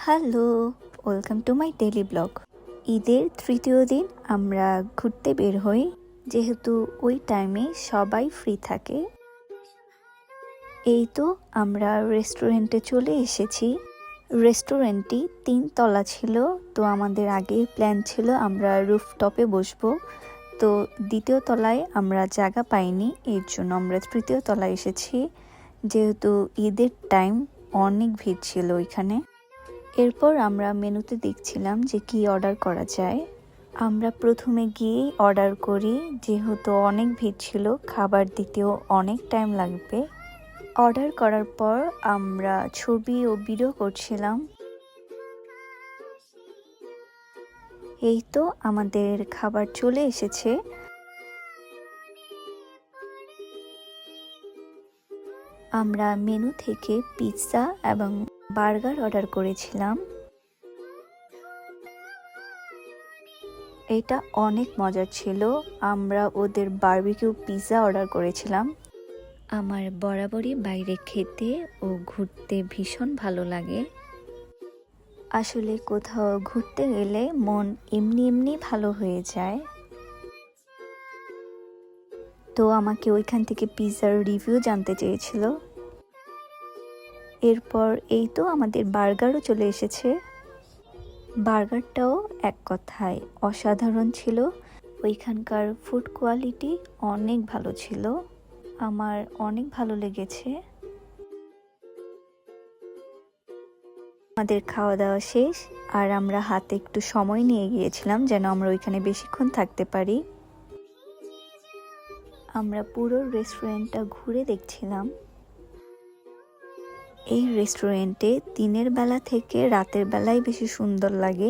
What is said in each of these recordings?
Hello, welcome to my daily blog. ঈদের তৃতীয় দিন আমরা ঘুরতে বের হই, যেহেতু ওই টাইমে সবাই ফ্রি থাকে। এই তো আমরা রেস্টুরেন্টে চলে এসেছি। রেস্টুরেন্টটি 3 তলা ছিল, তো আমাদের আগে প্ল্যান ছিল আমরা রুফটপে বসবো। তো দ্বিতীয় তলায় আমরা জায়গা পাইনি, এর জন্য আমরা তৃতীয় তলায় এসেছি। যেহেতু ঈদের টাইম অনেক ভিড় ছিল ওইখানে। এরপর আমরা মেনুতে দেখছিলাম যে কি অর্ডার করা যায়। আমরা প্রথমে গিয়েই অর্ডার করি, যেহেতু অনেক ভিড় ছিল, খাবার দিতেও অনেক টাইম লাগবে। অর্ডার করার পর আমরা ছবি ও ভিডিও করছিলাম। এই তো আমাদের খাবার চলে এসেছে। আমরা মেনু থেকে পিৎজা এবং বার্গার অর্ডার করেছিলাম। এটা অনেক মজার ছিল। আমরা ওদের বারবিকিউ পিৎজা অর্ডার করেছিলাম। আমার বরাবরই বাইরে খেতে ও ঘুরতে ভীষণ ভালো লাগে। আসলে কোথাও ঘুরতে গেলে মন এমনি এমনি ভালো হয়ে যায়। তো আমাকে ওইখান থেকে পিৎজার রিভিউ জানতে চেয়েছিল। এরপর এই তো আমাদের বার্গারও চলে এসেছে। বার্গারটাও এক কথায় অসাধারণ ছিল। ওইখানকার ফুড কোয়ালিটি অনেক ভালো ছিল, আমার অনেক ভালো লেগেছে। আমাদের খাওয়া দাওয়া শেষ, আর আমরা হাতে একটু সময় নিয়ে গিয়েছিলাম যেন আমরা ওইখানে বেশিক্ষণ থাকতে পারি। আমরা পুরো রেস্টুরেন্টটা ঘুরে দেখছিলাম। এই রেস্টুরেন্টে দিনের বেলা থেকে রাতের বেলায় বেশি সুন্দর লাগে।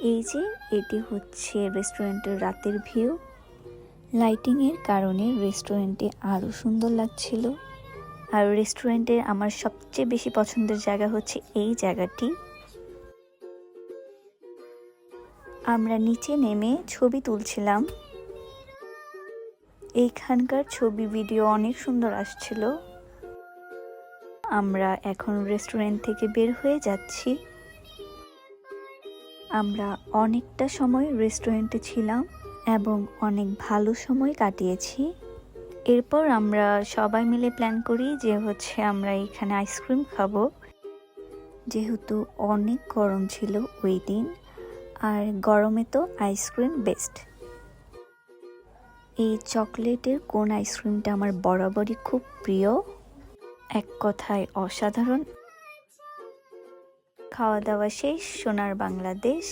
এই যে এটি হচ্ছে রেস্টুরেন্টের রাতের ভিউ। লাইটিংয়ের কারণে রেস্টুরেন্টে আরও সুন্দর লাগছিল। আর রেস্টুরেন্টের আমার সবচেয়ে বেশি পছন্দের জায়গা হচ্ছে এই জায়গাটি। আমরা নিচে নেমে ছবি তুলছিলাম। এইখানকার ছবি ভিডিও অনেক সুন্দর আসছিল। আমরা এখন রেস্টুরেন্ট থেকে বের হয়ে যাচ্ছি। আমরা অনেকটা সময় রেস্টুরেন্টে ছিলাম এবং অনেক ভালো সময় কাটিয়েছি। এরপর আমরা সবাই মিলে প্ল্যান করি যে আমরা এখানে আইসক্রিম খাবো, যেহেতু অনেক গরম ছিল ওই দিন, আর গরমে তো আইসক্রিম বেস্ট। এই চকলেটের কোন আইসক্রিমটা আমার বরাবরই খুব প্রিয়, এক কথায় অসাধারণ। খাওয়া দাওয়া শেষ, সোনার বাংলাদেশ।